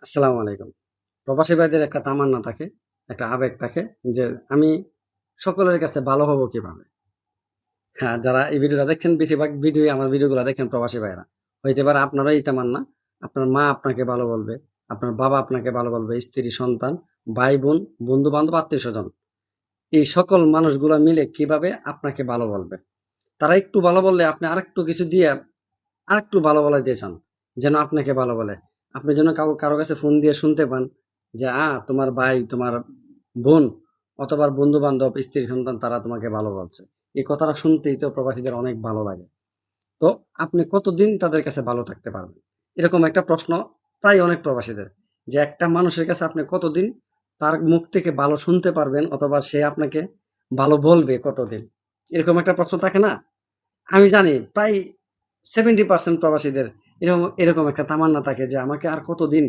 আসসালামু আলাইকুম। প্রবাসী ভাইদের একটা তামান্না থাকে, একটা আবেগ থাকে যে আমি সকলের কাছে ভালো হবো কিভাবে? হ্যাঁ, যারা এই ভিডিওটা দেখছেন বেশিরভাগ ভিডিওই আমার ভিডিওগুলা দেখেন প্রবাসী ভাইয়েরা। হইতে পারে আপনারও এই তামান্না। আপনার মা আপনাকে ভালো বলবে, আপনার বাবা আপনাকে ভালো বলবে, স্ত্রী, সন্তান, ভাই-বোন, বন্ধু-বান্ধব, আত্মীয়স্বজন। এই সকল মানুষগুলা মিলে কিভাবে আপনাকে ভালো বলবে? তারা একটু ভালো বললে আপনি আরেকটু কিছু দিয়ে আরেকটু ভালো বলাইতে চান। যেন আপনাকে ভালো বলে। আপনি যেন কারো কাছে ফোন দিয়ে শুনতে পান যে, তোমার ভাই, তোমার বোন অথবা বন্ধু-বান্ধব, স্ত্রী, সন্তান তারা তোমাকে ভালো বলছে। এই কথাটা শুনতেই তো প্রবাসীদের অনেক ভালো লাগে। তো আপনি কতদিন তাদের কাছে ভালো থাকতে পারবেন? এরকম একটা প্রশ্ন প্রায় অনেক প্রবাসীদের। যে একটা মানুষের কাছে আপনি কতদিন তার মুখ থেকে ভালো শুনতে পারবেন অথবা সে আপনাকে ভালো বলবে কতদিন? এরকম একটা প্রশ্ন থাকে না? আমি জানি প্রায় 70% প্রবাসীদের এরকম একটা তামান্না থাকে যে আমাকে আর কতদিন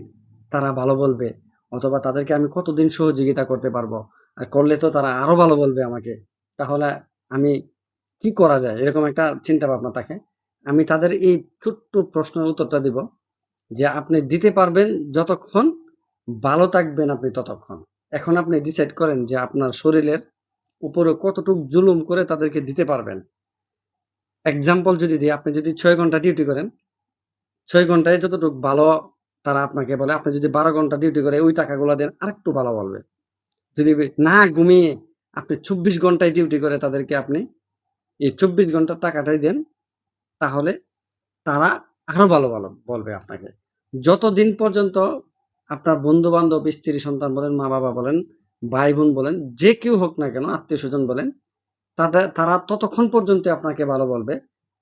তারা ভালো বলবে অথবা তাদেরকে আমি কতদিন সহযোগিতা করতে পারবো। আর করলে তো তারা আরো ভালো বলবে আমাকে। তাহলে আমি কি করা যায়? এরকম একটা চিন্তা ভাবনা থাকে। আমি তাদের এই ছোট্ট প্রশ্নের উত্তরটা দিব যে আপনি দিতে পারবেন যতক্ষণ, ভালো থাকবেন আপনি ততক্ষণ। এখন আপনি ডিসাইড করেন যে আপনার শরীরের উপরে কতটুক জুলুম করে তাদেরকে দিতে পারবেন। এক্সাম্পল যদি দিই, আপনি যদি ৬ ঘন্টা ডিউটি করেন, ৬ ঘন্টায় যতটুক ভালো তারা আপনাকে বলে, আপনি যদি ১২ ঘন্টা ডিউটি করে ওই টাকাগুলা দেন, আরেকটু ভালো বলবে। যদি না ঘুমিয়ে আপনি ২৪ ঘন্টায় ডিউটি করে তাদেরকে আপনি এই ২৪ ঘন্টার টাকাটাই দেন, তাহলে তারা আরো ভালো বলবে আপনাকে। যতদিন পর্যন্ত আপনার বন্ধু-বান্ধব, স্ত্রী, সন্তান বলেন, মা-বাবা বলেন, ভাই-বোন বলেন, যে কেউ হোক না কেন, আত্মীয়স্বজন বলেন, তারা ততক্ষণ পর্যন্ত আপনাকে ভালো বলবে,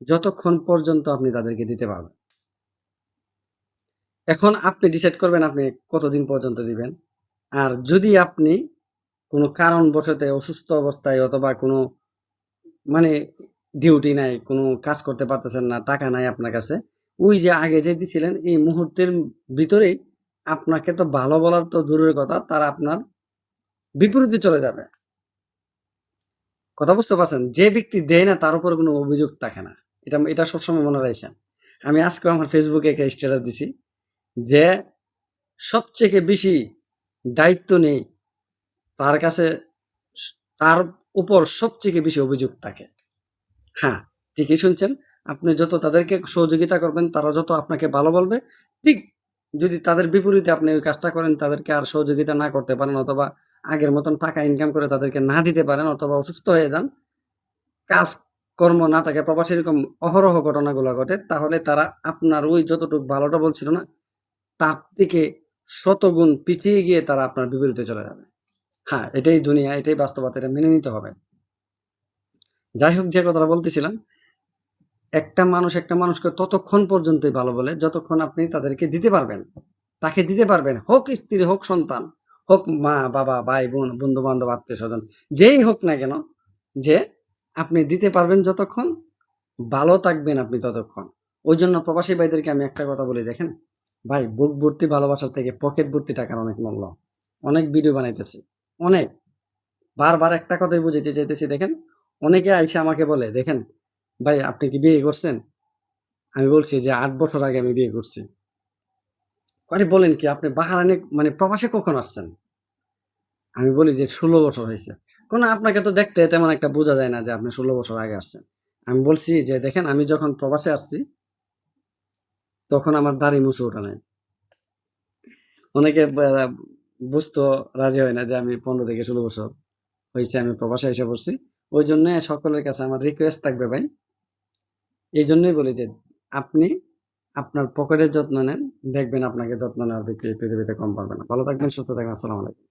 যতক্ষণ পর্যন্ত আপনি তাদেরকে দিতে পারবেন। এখন আপনি ডিসাইড করবেন আপনি কতদিন পর্যন্ত দিবেন। আর যদি আপনি কোনো কারণবশত অসুস্থ অবস্থায় অথবা কোনো মানে ডিউটি নাই, কোনো কাজ করতে পারতেছেন না, টাকা নাই আপনার কাছে, ওই যে আগে যে দিছিলেন এই মুহূর্তের ভিতরেই আপনাকে তো ভালো বলার তো দূরের কথা, তারা আপনার বিপরীতে চলে যাবে। কথা বুঝতে পারছেন? যে ব্যক্তি দেয় না তার উপরে কোনো অভিযোগ থাকে না। এটা সবসময় মনে রাইখেন। আমি আজকেও আমার ফেসবুকে একটা স্ট্যাটাস দিছি যে সবথেকে বেশি দায়িত্ব নেই তার কাছে স তার উপর সবথেকে বেশি অভিযোগ থাকে। হ্যাঁ, ঠিকই শুনছেন। আপনি যত তাদেরকে সহযোগিতা করবেন, তারা যত আপনাকে ভালো বলবে, ঠিক যদি তাদের বিপরীতে আপনি ওই কাজটা করেন, তাদেরকে আর সহযোগিতা না করতে পারেন অথবা আগের মতন টাকা ইনকাম করে তাদেরকে না দিতে পারেন অথবা অসুস্থ হয়ে যান, কাজকর্ম না থাকে, প্রবাসে এরকম অহরহ ঘটনাগুলা ঘটে, তাহলে তারা আপনার ওই যতটুক ভালোটা বলছিল না, তার থেকে শতগুণ পিছিয়ে গিয়ে তারা আপনার বিপরীতে চলে যাবে। হ্যাঁ, এটাই দুনিয়া, এটাই বাস্তবতা, এটা মেনে নিতে হবে। যাই হোক যে কথাটা বলতেছিলাম, একটা মানুষ একটা মানুষকে ততক্ষণ পর্যন্তই ভালো বলে, যতক্ষণ আপনি তাদেরকে দিতে পারবেন। তাকে দিতে পারবেন। হোক স্ত্রী, হোক সন্তান, হোক মা, বাবা, ভাই-বোন, বন্ধু-বান্ধব, আত্মীয়স্বজন, যেই হোক না কেন, যে আপনি দিতে পারবেন যতক্ষণ, ভালো থাকবেন আপনি ততক্ষণ। ওইজন্য প্রবাসী ভাইদেরকে আমি একটা কথা বলি দেখেন, ভাই বুক ভর্তি ভালোবাসার থেকে পকেট ভর্তি টাকার অনেক মূল্য। অনেক ভিডিও বানাইতেছি। অনেক। বারবার একটা কথাই বুঝাইতে চাইতেছি দেখেন, অনেকে আইসা আমাকে বলে, "দেখেন ভাই আপনি কি বিয়ে করছেন?" আমি বলছি যে ৮ বছর আগে আমি বিয়ে করছি। কয়, "বলেন কি? আপনি বাহারাইনে মানে প্রবাসে কখন আসছেন?" আমি বলি যে ১৬ বছর হইছে। কয়, "না আপনাকে তো দেখতে তেমন একটা বোঝা যায় না যে আপনি ১৬ বছর আগে আসছেন।" আমি বলছি যে, "দেখেন আমি যখন প্রবাসে আসছি, তখন আমার দাড়ি মুছে ওঠে নাই।" অনেকে বুঝতেও রাজি হয় না যে আমি ১৫ থেকে ১৬ বছর হইছে আমি প্রবাসে এসে পড়ছি। ওইজন্যে সকলের কাছে আমার রিকোয়েস্ট থাকবে ভাই, এইজন্যই বলি যে আপনি আপনার পকেটের যত্ন নেন, দেখবেন আপনাকে যত্ন নেওয়ার ব্যক্তি এই পৃথিবীতে কম পাবে না। ভালো থাকবেন, সুস্থ থাকবেন। আসসালামু আলাইকুম।